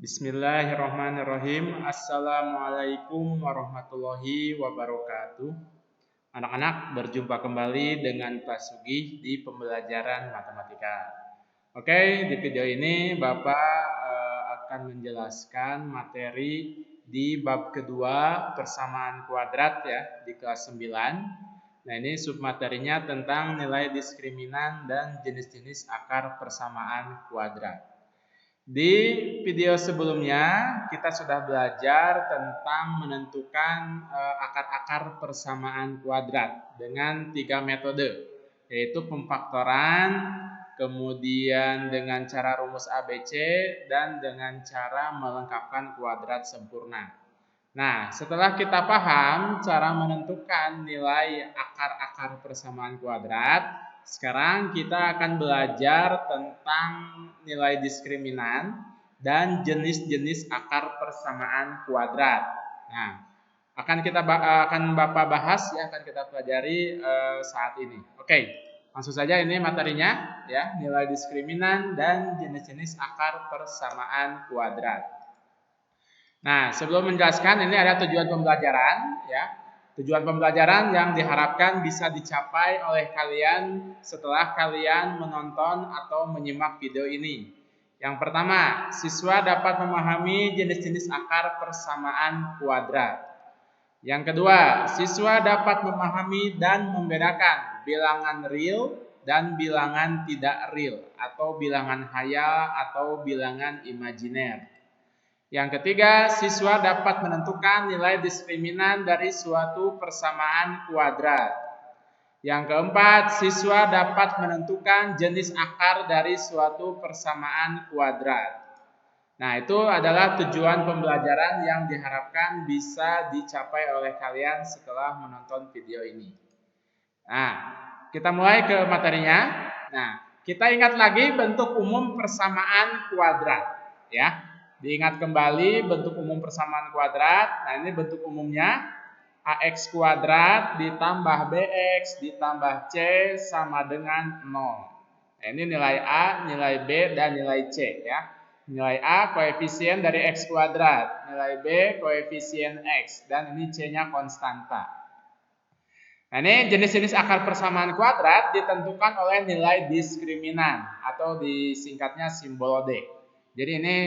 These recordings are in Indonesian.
Bismillahirrahmanirrahim. Assalamualaikum warahmatullahi wabarakatuh. Anak-anak, berjumpa kembali dengan Pak Sugih di pembelajaran matematika. Oke, di video ini Bapak akan menjelaskan materi di bab kedua persamaan kuadrat ya di kelas 9. Nah, ini submaterinya tentang nilai diskriminan dan jenis-jenis akar persamaan kuadrat. Di video sebelumnya kita sudah belajar tentang menentukan akar-akar persamaan kuadrat dengan 3 metode, yaitu pemfaktoran, kemudian dengan cara rumus ABC, dan dengan cara melengkapkan kuadrat sempurna. Nah, setelah kita paham cara menentukan nilai akar-akar persamaan kuadrat, sekarang kita akan belajar tentang nilai diskriminan dan jenis-jenis akar persamaan kuadrat. Nah, akan Bapak bahas ya, akan kita pelajari saat ini. Oke, langsung saja ini materinya ya, nilai diskriminan dan jenis-jenis akar persamaan kuadrat. Nah, sebelum menjelaskan ini ada tujuan pembelajaran ya. Tujuan pembelajaran yang diharapkan bisa dicapai oleh kalian setelah kalian menonton atau menyimak video ini. Yang pertama, siswa dapat memahami jenis-jenis akar persamaan kuadrat. Yang kedua, siswa dapat memahami dan membedakan bilangan real dan bilangan tidak real atau bilangan hayal atau bilangan imajiner. Yang ketiga, siswa dapat menentukan nilai diskriminan dari suatu persamaan kuadrat. Yang keempat, siswa dapat menentukan jenis akar dari suatu persamaan kuadrat. Nah, itu adalah tujuan pembelajaran yang diharapkan bisa dicapai oleh kalian setelah menonton video ini. Nah, kita mulai ke materinya. Nah, kita ingat lagi bentuk umum persamaan kuadrat, ya. Diingat kembali bentuk umum persamaan kuadrat. Nah, ini bentuk umumnya AX kuadrat ditambah BX ditambah C sama dengan 0. Nah, ini nilai A, nilai B, dan nilai C ya. Nilai A koefisien dari X kuadrat, nilai B koefisien X, dan ini C-nya konstanta. Nah, ini jenis-jenis akar persamaan kuadrat ditentukan oleh nilai diskriminan atau disingkatnya simbol D. Jadi ini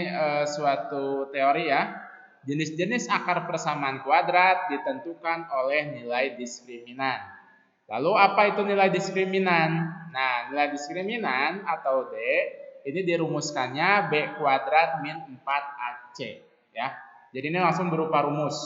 suatu teori ya. Jenis-jenis akar persamaan kuadrat ditentukan oleh nilai diskriminan. Lalu apa itu nilai diskriminan? Nah, nilai diskriminan atau D ini dirumuskannya B kuadrat min 4AC ya. Jadi ini langsung berupa rumus.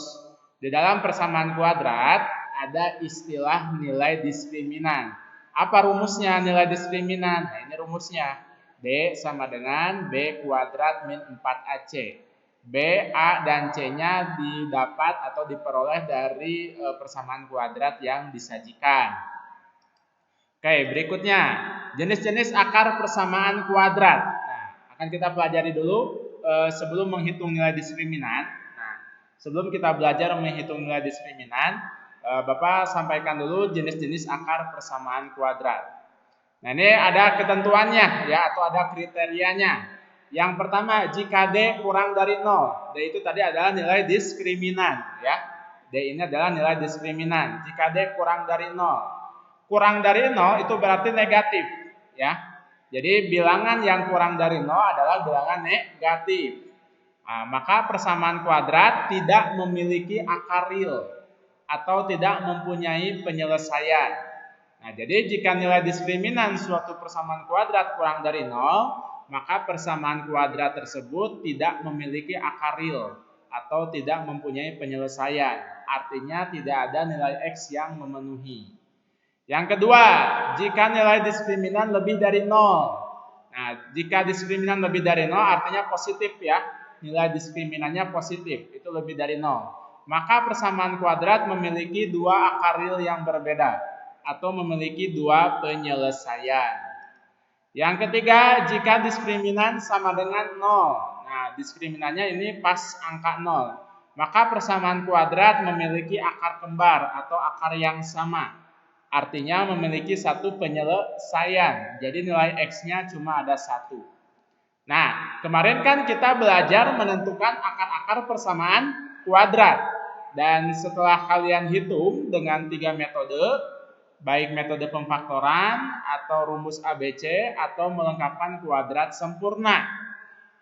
Di dalam persamaan kuadrat ada istilah nilai diskriminan. Apa rumusnya nilai diskriminan? Nah, ini rumusnya. D sama dengan B kuadrat min 4AC. B, A, dan C-nya didapat atau diperoleh dari persamaan kuadrat yang disajikan. Oke, berikutnya jenis-jenis akar persamaan kuadrat. Nah, akan kita pelajari dulu sebelum menghitung nilai diskriminan. Nah, sebelum kita belajar menghitung nilai diskriminan, Bapak sampaikan dulu jenis-jenis akar persamaan kuadrat. Nah, ini ada ketentuannya ya atau ada kriterianya. Yang pertama, jika D kurang dari 0. D itu tadi adalah nilai diskriminan ya. D ini adalah nilai diskriminan. Jika D kurang dari 0. Kurang dari 0 itu berarti negatif ya. Jadi bilangan yang kurang dari 0 adalah bilangan negatif. Nah, maka persamaan kuadrat tidak memiliki akar real atau tidak mempunyai penyelesaian. Nah, jadi jika nilai diskriminan suatu persamaan kuadrat kurang dari 0, maka persamaan kuadrat tersebut tidak memiliki akar real atau tidak mempunyai penyelesaian. Artinya tidak ada nilai X yang memenuhi. Yang kedua, jika nilai diskriminan lebih dari 0. Nah, jika diskriminan lebih dari 0 artinya positif ya. Nilai diskriminannya positif, itu lebih dari 0. Maka persamaan kuadrat memiliki dua akar real yang berbeda atau memiliki dua penyelesaian. Yang ketiga, jika diskriminan sama dengan 0. Nah, diskriminannya ini pas angka 0. Maka persamaan kuadrat memiliki akar kembar atau akar yang sama. Artinya memiliki satu penyelesaian. Jadi nilai X-nya cuma ada 1. Nah, kemarin kan kita belajar menentukan akar-akar persamaan kuadrat. Dan setelah kalian hitung dengan 3 metode, baik metode pemfaktoran atau rumus ABC atau melengkapkan kuadrat sempurna.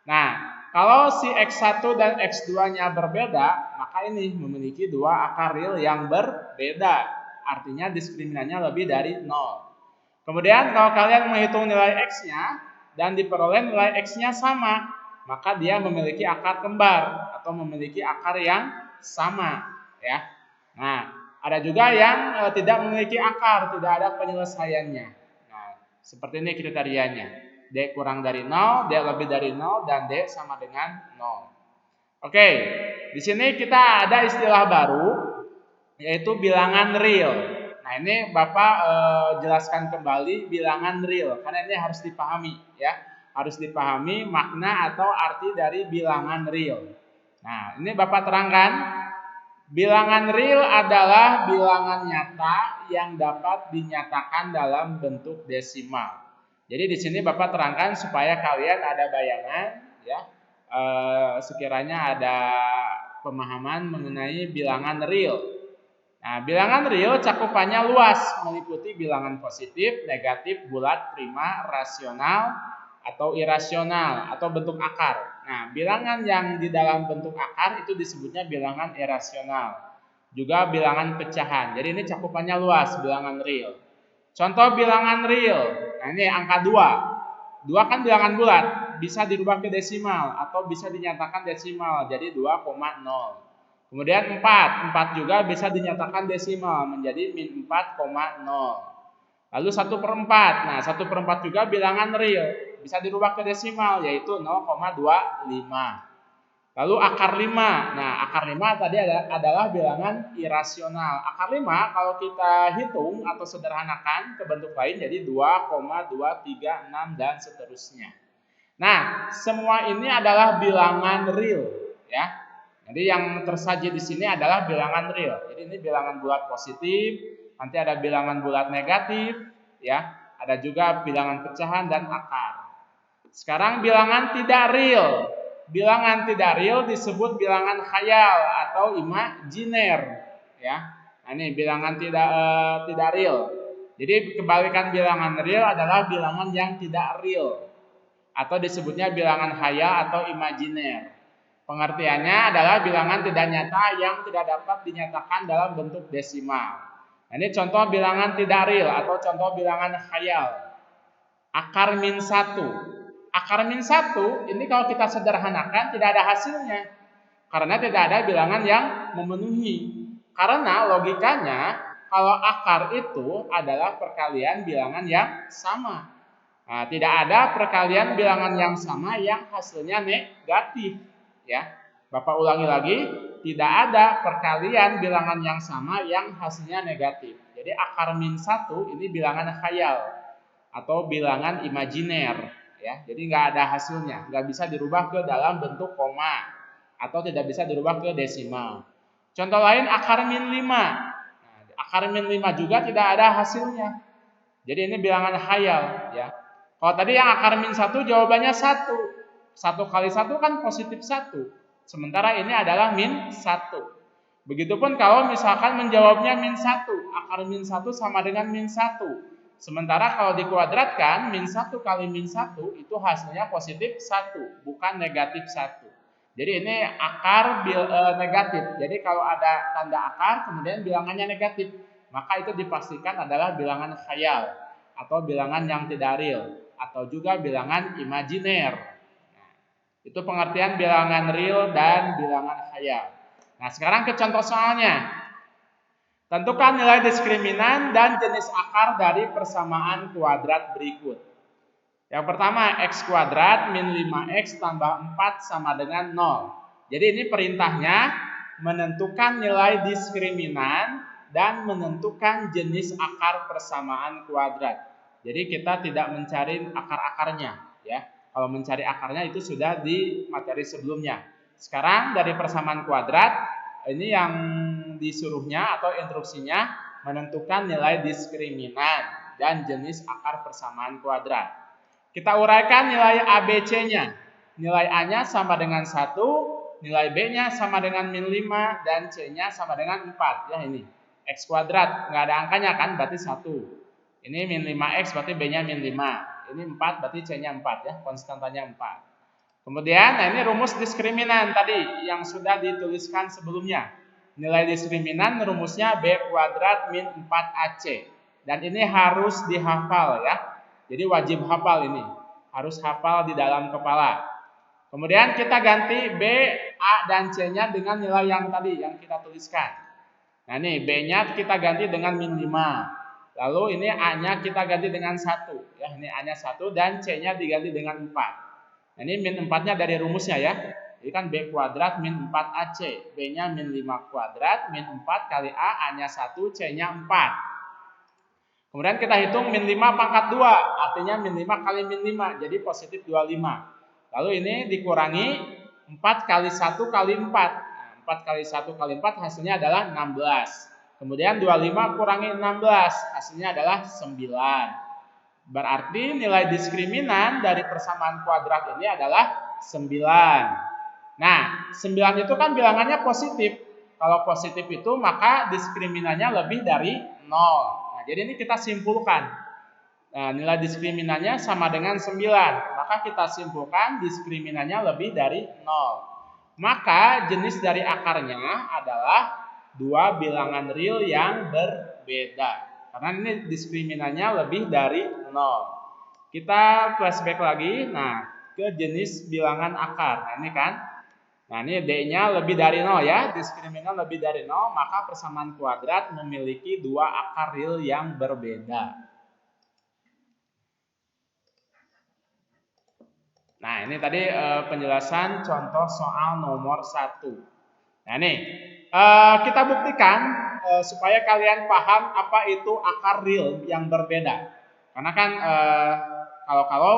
Nah, kalau si X1 dan X2-nya berbeda, maka ini memiliki dua akar real yang berbeda. Artinya diskriminannya lebih dari 0. Kemudian kalau kalian menghitung nilai X-nya dan diperoleh nilai X-nya sama, maka dia memiliki akar kembar atau memiliki akar yang sama, ya. Nah, ada juga yang tidak memiliki akar, tidak ada penyelesaiannya. Nah, seperti ini kriterianya. D kurang dari 0, D lebih dari 0, dan D sama dengan 0. Oke, di sini kita ada istilah baru, yaitu bilangan real. Nah, ini Bapak jelaskan kembali bilangan real, karena ini harus dipahami, ya. Harus dipahami makna atau arti dari bilangan real. Nah, ini Bapak terangkan, bilangan real adalah bilangan nyata yang dapat dinyatakan dalam bentuk desimal. Jadi di sini Bapak terangkan supaya kalian ada bayangan, ya, sekiranya ada pemahaman mengenai bilangan real. Nah, bilangan real cakupannya luas, meliputi bilangan positif, negatif, bulat, prima, rasional, atau irasional, atau bentuk akar. Nah, bilangan yang di dalam bentuk akar itu disebutnya bilangan irasional. Juga bilangan pecahan. Jadi ini cakupannya luas, bilangan real. Contoh bilangan real, nah ini angka 2. 2 kan bilangan bulat, bisa dirubah ke desimal atau bisa dinyatakan desimal, jadi 2,0. Kemudian 4 juga bisa dinyatakan desimal menjadi min 4,0. Lalu 1/4, nah 1/4 juga bilangan real, bisa dirubah ke desimal yaitu 0,25. Lalu akar 5. Nah, akar 5 tadi adalah bilangan irasional. Akar 5 kalau kita hitung atau sederhanakan ke bentuk lain jadi 2,236 dan seterusnya. Nah, semua ini adalah bilangan real, ya. Jadi yang tersaji di sini adalah bilangan real. Jadi ini bilangan bulat positif, nanti ada bilangan bulat negatif, ya. Ada juga bilangan pecahan dan akar. Sekarang bilangan tidak real. Bilangan tidak real disebut bilangan khayal atau imajiner, ya. Nah, ini bilangan tidak real. Jadi kebalikan bilangan real adalah bilangan yang tidak real atau disebutnya bilangan khayal atau imajiner. Pengertiannya adalah bilangan tidak nyata yang tidak dapat dinyatakan dalam bentuk desimal. Nah, ini contoh bilangan tidak real atau contoh bilangan khayal. Akar min 1. Akar min 1 ini kalau kita sederhanakan tidak ada hasilnya. Karena tidak ada bilangan yang memenuhi. Karena logikanya kalau akar itu adalah perkalian bilangan yang sama. Nah, tidak ada perkalian bilangan yang sama yang hasilnya negatif, ya. Bapak ulangi lagi, tidak ada perkalian bilangan yang sama yang hasilnya negatif. Jadi akar min 1 ini bilangan khayal atau bilangan imajiner, ya. Jadi nggak ada hasilnya, nggak bisa dirubah ke dalam bentuk koma atau tidak bisa dirubah ke desimal. Contoh lain akar min 5. Nah, akar min 5 juga tidak ada hasilnya. Jadi ini bilangan khayal, ya. Kalau tadi yang akar min 1 jawabannya 1. 1 kali 1 kan positif 1. Sementara ini adalah min 1. Begitupun kalau misalkan menjawabnya min 1. Akar min 1 sama dengan min 1. Sementara kalau dikuadratkan, min 1 kali min 1 itu hasilnya positif 1, bukan negatif 1. Jadi ini akar negatif. Jadi kalau ada tanda akar, kemudian bilangannya negatif, maka itu dipastikan adalah bilangan khayal atau bilangan yang tidak real, atau juga bilangan imajiner. Nah, itu pengertian bilangan real dan bilangan khayal. Nah, sekarang ke contoh soalnya. Tentukan nilai diskriminan dan jenis akar dari persamaan kuadrat berikut. Yang pertama, x kuadrat min 5x tambah 4 sama dengan 0. Jadi ini perintahnya menentukan nilai diskriminan dan menentukan jenis akar persamaan kuadrat. Jadi kita tidak mencari akar-akarnya, ya. Kalau mencari akarnya itu sudah di materi sebelumnya. Sekarang dari persamaan kuadrat, ini yang disuruhnya atau instruksinya menentukan nilai diskriminan dan jenis akar persamaan kuadrat. Kita uraikan nilai ABC-nya. Nilai A-nya sama dengan 1, nilai B-nya sama dengan min 5, dan C-nya sama dengan 4. Ya ini, X kuadrat. Nggak ada angkanya kan, berarti 1. Ini min 5X, berarti B-nya min 5. Ini 4, berarti C-nya 4 ya, konstantanya 4. Kemudian, nah ini rumus diskriminan tadi yang sudah dituliskan sebelumnya. Nilai diskriminan rumusnya B kuadrat min 4AC. Dan ini harus dihafal ya. Jadi wajib hafal ini. Harus hafal di dalam kepala. Kemudian kita ganti B, A, dan C-nya dengan nilai yang tadi yang kita tuliskan. Nah ini B-nya kita ganti dengan min 5. Lalu ini A-nya kita ganti dengan 1. Ya, ini A-nya 1 dan C-nya diganti dengan 4. Nah ini min 4-nya dari rumusnya ya. Jadi kan B kuadrat min 4AC. B-nya min 5 kuadrat min 4 kali A, A-nya 1, C-nya 4. Kemudian kita hitung min 5 pangkat 2. Artinya min 5 kali min 5. Jadi positif 25. Lalu ini dikurangi 4 kali 1 kali 4. Nah, 4 kali 1 kali 4 hasilnya adalah 16. Kemudian 25 kurangi 16. Hasilnya adalah 9. Berarti nilai diskriminan dari persamaan kuadrat ini adalah 9. Nah, 9 itu kan bilangannya positif. Kalau positif itu maka diskriminannya lebih dari 0. Nah, jadi ini kita simpulkan. Nah, nilai diskriminannya sama dengan 9. Maka kita simpulkan diskriminannya lebih dari 0. Maka jenis dari akarnya adalah dua bilangan real yang berbeda. Karena ini diskriminannya lebih dari 0. Kita flashback lagi. Nah, ke jenis bilangan akar. Nah, ini kan. Nah, ini D-nya lebih dari 0 ya. Diskriminan lebih dari 0. Maka persamaan kuadrat memiliki dua akar real yang berbeda. Nah, ini tadi penjelasan contoh soal nomor 1. Nah, ini kita buktikan supaya kalian paham apa itu akar real yang berbeda. Karena kan kalau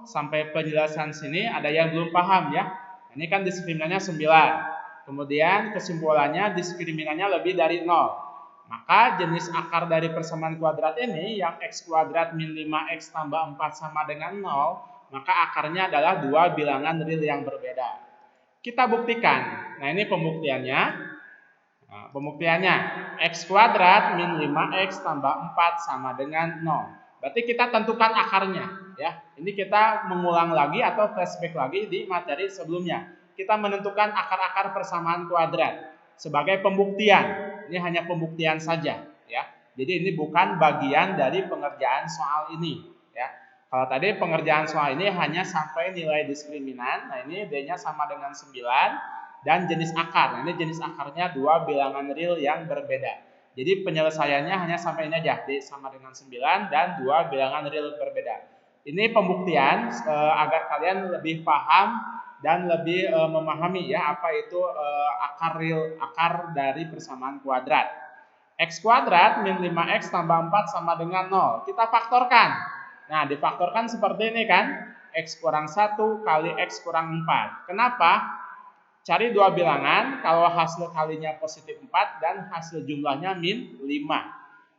sampai penjelasan sini ada yang belum paham ya. Ini kan diskriminannya 9. Kemudian kesimpulannya diskriminannya lebih dari 0. Maka jenis akar dari persamaan kuadrat ini yang X kuadrat min 5X tambah 4 sama dengan 0. Maka akarnya adalah dua bilangan real yang berbeda. Kita buktikan. Nah, ini pembuktiannya. Nah, pembuktiannya X kuadrat min 5X tambah 4 sama dengan 0. Berarti kita tentukan akarnya. Ya. Ini kita mengulang lagi atau flashback lagi di materi sebelumnya. Kita menentukan akar-akar persamaan kuadrat sebagai pembuktian. Ini hanya pembuktian saja. Ya. Jadi ini bukan bagian dari pengerjaan soal ini. Ya. Kalau tadi pengerjaan soal ini hanya sampai nilai diskriminan. Nah, ini D-nya sama dengan 9 dan jenis akar. Nah, ini jenis akarnya dua bilangan real yang berbeda. Jadi penyelesaiannya hanya sampai ini aja. D sama dengan 9 dan dua bilangan real berbeda. Ini pembuktian agar kalian lebih paham dan lebih memahami ya apa itu akar real, akar dari persamaan kuadrat. X kuadrat min 5X tambah 4 sama dengan 0. Kita faktorkan. Nah, difaktorkan seperti ini kan. X kurang 1 kali X kurang 4. Kenapa? Cari dua bilangan kalau hasil kalinya positif 4 dan hasil jumlahnya min 5.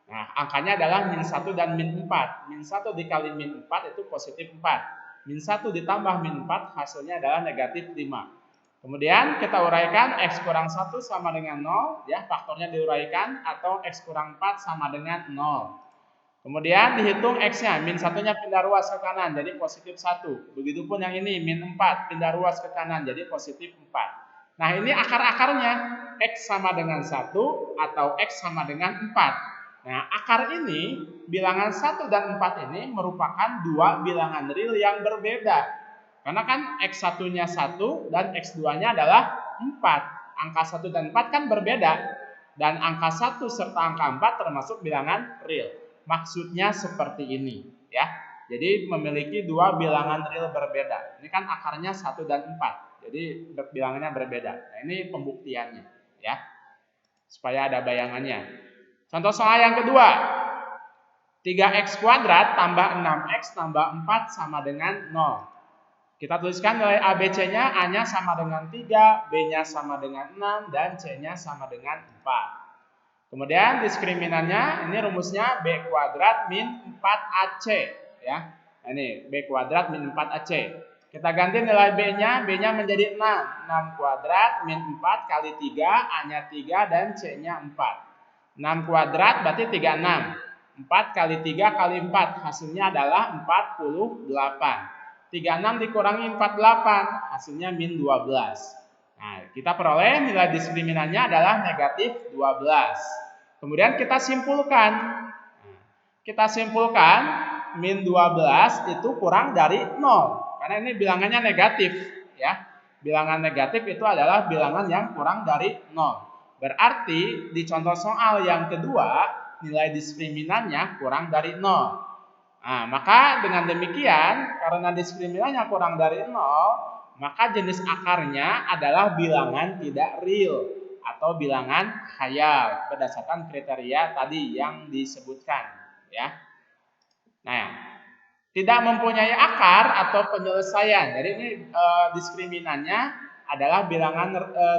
Nah, angkanya adalah min 1 dan min 4. Min 1 dikali min 4 itu positif 4. Min 1 ditambah min 4 hasilnya adalah negatif 5. Kemudian kita uraikan X kurang 1 sama dengan 0. Ya, faktornya diuraikan atau X kurang 4 sama dengan 0. Kemudian dihitung X-nya, min 1-nya pindah ruas ke kanan, jadi positif 1. Begitupun yang ini, min 4, pindah ruas ke kanan, jadi positif 4. Nah, ini akar-akarnya, X sama dengan 1 atau X sama dengan 4. Nah, akar ini, bilangan 1 dan 4 ini merupakan dua bilangan real yang berbeda. Karena kan X1-nya 1 dan X2-nya adalah 4. Angka 1 dan 4 kan berbeda. Dan angka 1 serta angka 4 termasuk bilangan real. Maksudnya seperti ini ya. Jadi memiliki dua bilangan real berbeda. Ini kan akarnya 1 dan 4. Jadi bilangannya berbeda. Nah, ini pembuktiannya ya. Supaya ada bayangannya. Contoh soal yang kedua. 3X kuadrat tambah 6X tambah 4 sama dengan 0. Kita tuliskan nilai ABC-nya, A-nya sama dengan 3, B-nya sama dengan 6 dan C-nya sama dengan 4. Kemudian diskriminannya ini rumusnya B kuadrat min 4AC ya. Nah, ini B kuadrat min 4AC. Kita ganti nilai B-nya menjadi 6. 6 kuadrat min 4 kali 3, A-nya 3 dan C-nya 4. 6 kuadrat berarti 36. 4 kali 3 kali 4 hasilnya adalah 48. 36 dikurangi 48 hasilnya min 12. Nah, kita peroleh nilai diskriminannya adalah negatif 12. Kemudian kita simpulkan. Kita simpulkan min 12 itu kurang dari 0. Karena ini bilangannya negatif, ya. Bilangan negatif itu adalah bilangan yang kurang dari 0. Berarti di contoh soal yang kedua, nilai diskriminannya kurang dari 0. Nah, maka dengan demikian, karena diskriminannya kurang dari 0, maka jenis akarnya adalah bilangan tidak real atau bilangan khayal berdasarkan kriteria tadi yang disebutkan, ya. Nah, tidak mempunyai akar atau penyelesaian. Jadi ini diskriminannya adalah bilangan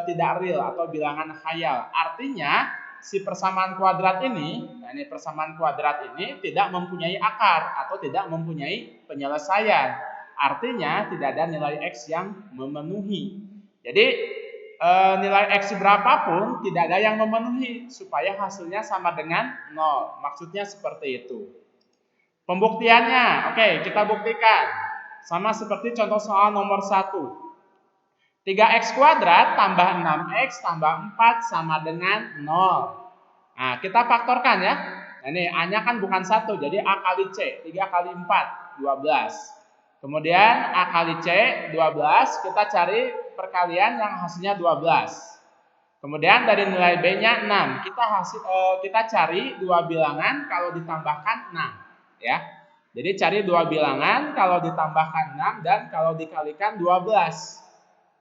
tidak real atau bilangan khayal. Artinya si persamaan kuadrat ini, nah ini persamaan kuadrat ini tidak mempunyai akar atau tidak mempunyai penyelesaian. Artinya tidak ada nilai X yang memenuhi. Jadi nilai X berapapun tidak ada yang memenuhi supaya hasilnya sama dengan 0. Maksudnya seperti itu. Pembuktiannya, oke, kita buktikan. Sama seperti contoh soal nomor 1. 3x kuadrat tambah 6x tambah 4 sama dengan 0. Nah, kita faktorkan ya. Nah, ini A-nya kan bukan 1, jadi A kali C. 3 kali 4, 12. Kemudian A kali C, 12. Kita cari perkalian yang hasilnya 12. Kemudian dari nilai B-nya 6. Kita cari dua bilangan kalau ditambahkan 6. Ya, jadi cari dua bilangan kalau ditambahkan 6 dan kalau dikalikan 12.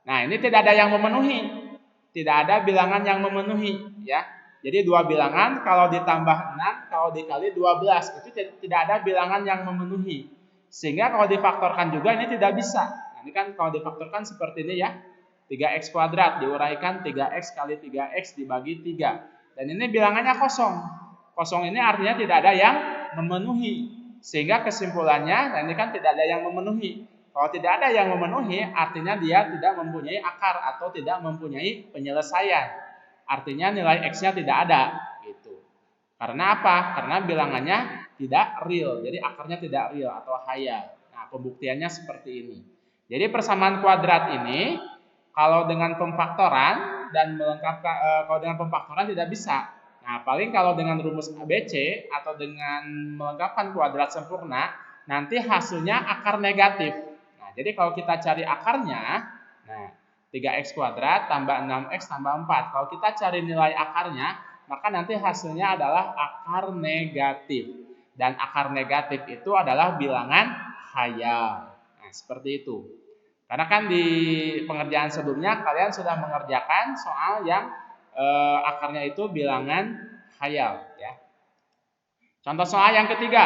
Nah, ini tidak ada yang memenuhi. Tidak ada bilangan yang memenuhi, ya. Jadi dua bilangan kalau ditambah 6, kalau dikali 12 itu tidak ada bilangan yang memenuhi. Sehingga kalau difaktorkan juga ini tidak bisa. Nah, ini kan kalau difaktorkan seperti ini ya. 3x kuadrat diuraikan 3x kali 3x dibagi 3. Dan ini bilangannya kosong. Kosong ini artinya tidak ada yang memenuhi. Sehingga kesimpulannya, nah ini kan tidak ada yang memenuhi. Kalau tidak ada yang memenuhi, artinya dia tidak mempunyai akar atau tidak mempunyai penyelesaian. Artinya nilai X-nya tidak ada. Gitu. Karena apa? Karena bilangannya tidak real. Jadi akarnya tidak real atau khayal. Nah, pembuktiannya seperti ini. Jadi persamaan kuadrat ini, kalau dengan pemfaktoran dan melengkapkan, kalau dengan pemfaktoran tidak bisa. Nah, paling kalau dengan rumus ABC atau dengan melengkapkan kuadrat sempurna, nanti hasilnya akar negatif. Nah, jadi kalau kita cari akarnya, nah 3x kuadrat tambah 6x tambah 4. Kalau kita cari nilai akarnya, maka nanti hasilnya adalah akar negatif. Dan akar negatif itu adalah bilangan khayal. Nah, seperti itu. Karena kan di pengerjaan sebelumnya kalian sudah mengerjakan soal yang akarnya itu bilangan khayal, ya. Contoh soal yang ketiga,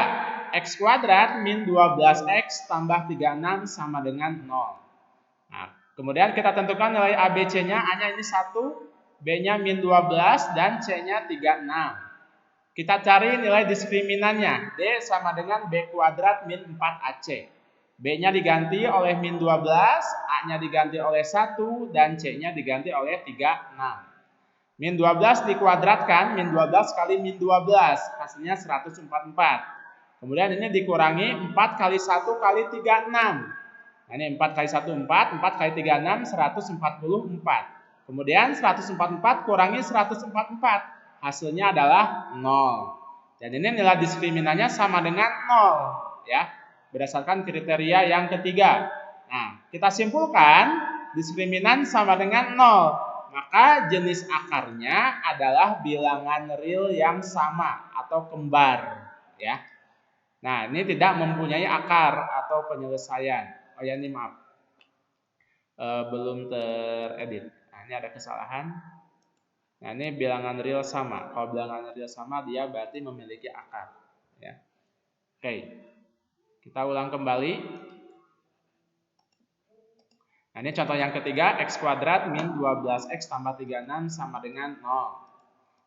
x kuadrat min 12x tambah 36 sama dengan 0. Nah, kemudian kita tentukan nilai ABC-nya, A-nya ini 1, B-nya min 12 dan C-nya 36. Kita cari nilai diskriminannya, D sama dengan B kuadrat min 4AC. B-nya diganti oleh min 12, A-nya diganti oleh 1 dan C-nya diganti oleh 36. Min 12 dikuadratkan, min 12 kali min 12, hasilnya 144. Kemudian ini dikurangi 4 kali 1 kali 36. Nah, ini 4 kali 1, 4, 4 kali 36, 144. Kemudian 144 kurangi 144, hasilnya adalah 0. Dan ini nilai diskriminannya sama dengan 0, ya, berdasarkan kriteria yang ketiga. Nah, kita simpulkan diskriminan sama dengan 0. Maka jenis akarnya adalah bilangan real yang sama atau kembar, ya. Nah, ini tidak mempunyai akar atau penyelesaian. Oh ya, ini maaf, belum teredit. Nah, ini ada kesalahan. Nah, ini bilangan real sama. Kalau bilangan real sama, dia berarti memiliki akar, ya. Oke, kita ulang kembali. Nah, ini contoh yang ketiga, x kuadrat min 12x tambah 36 sama dengan 0.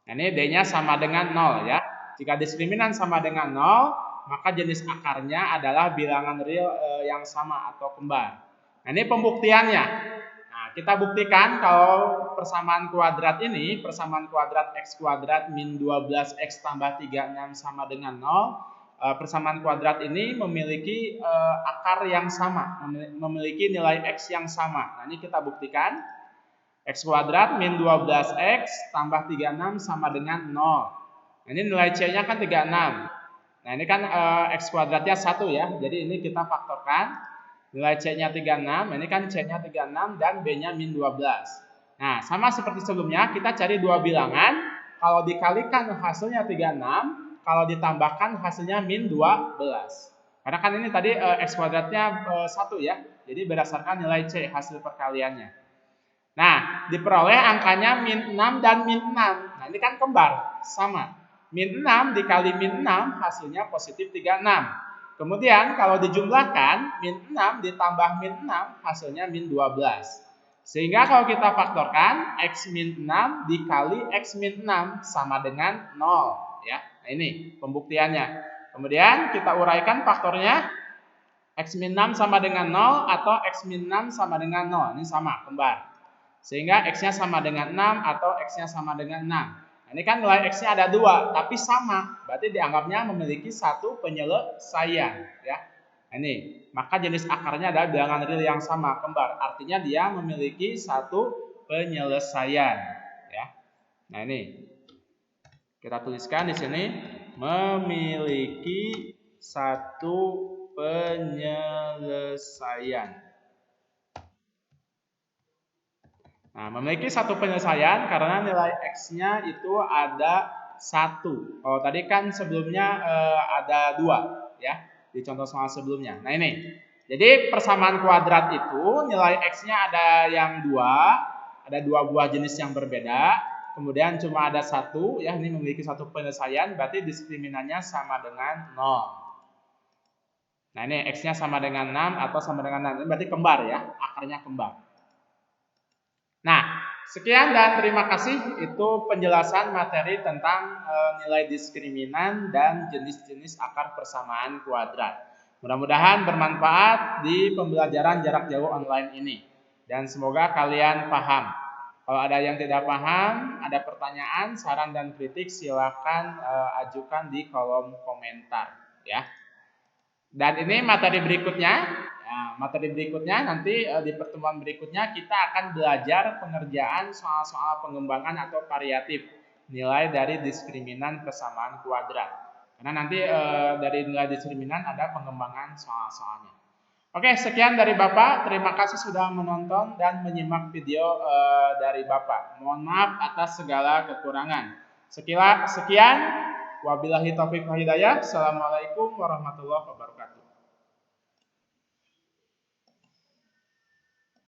Nah, ini D-nya sama dengan 0, ya. Jika diskriminan sama dengan 0, maka jenis akarnya adalah bilangan real yang sama atau kembar. Nah, ini pembuktiannya. Nah, kita buktikan kalau persamaan kuadrat ini, persamaan kuadrat x kuadrat min 12x tambah 36 sama dengan 0, persamaan kuadrat ini memiliki akar yang sama, memiliki nilai x yang sama. Nah, ini kita buktikan. X kuadrat min 12x tambah 36 sama dengan 0. Nah, ini nilai C-nya kan 36. Nah, ini kan X kuadratnya 1 ya. Jadi ini kita faktorkan. Nilai C-nya 36, ini kan C-nya 36 dan B-nya min 12. Nah, sama seperti sebelumnya, kita cari dua bilangan. Kalau dikalikan hasilnya 36, kalau ditambahkan hasilnya min 12. Karena kan ini tadi X kuadratnya 1 ya. Jadi berdasarkan nilai C hasil perkaliannya. Nah, diperoleh angkanya min 6 dan min 6. Nah, ini kan kembar, sama. Min 6 dikali min 6 hasilnya positif 36. Kemudian kalau dijumlahkan, min 6 ditambah min 6 hasilnya min 12. Sehingga kalau kita faktorkan, X min 6 dikali X min 6 sama dengan 0. Ya. Nah, ini pembuktiannya. Kemudian kita uraikan faktornya. X min 6 sama dengan 0 atau X min 6 sama dengan 0. Ini sama, kembar. Sehingga X-nya sama dengan 6 atau X-nya sama dengan 6. Ini kan nilai X-nya ada 2, tapi sama. Berarti dianggapnya memiliki satu penyelesaian. Ya. Ini, maka jenis akarnya adalah bilangan real yang sama, kembar. Artinya dia memiliki satu penyelesaian. Ya. Nah, ini kita tuliskan di sini, memiliki satu penyelesaian. Nah, memiliki satu penyelesaian karena nilai X-nya itu ada 1. Kalau tadi kan sebelumnya ada 2 ya, di contoh soal sebelumnya. Nah, ini. Jadi persamaan kuadrat itu nilai X-nya ada yang 2, ada 2 buah jenis yang berbeda. Kemudian cuma ada 1 ya, ini memiliki satu penyelesaian, berarti diskriminannya sama dengan 0. Nah, ini X-nya sama dengan 6 atau sama dengan 6. Ini berarti kembar ya, akarnya kembar. Nah, sekian dan terima kasih. Itu penjelasan materi tentang nilai diskriminan dan jenis-jenis akar persamaan kuadrat. Mudah-mudahan bermanfaat di pembelajaran jarak jauh online ini. Dan semoga kalian paham. Kalau ada yang tidak paham, ada pertanyaan, saran, dan kritik, silakan ajukan di kolom komentar. Ya. Dan ini materi berikutnya. Nah, materi berikutnya nanti di pertemuan berikutnya kita akan belajar pengerjaan soal-soal pengembangan atau variatif nilai dari diskriminan persamaan kuadrat. Karena nanti dari nilai diskriminan ada pengembangan soal-soalnya. Oke, sekian dari Bapak. Terima kasih sudah menonton dan menyimak video dari Bapak. Mohon maaf atas segala kekurangan. Sekian. Wabillahi taufiq wal hidayah. Assalamualaikum warahmatullahi wabarakatuh.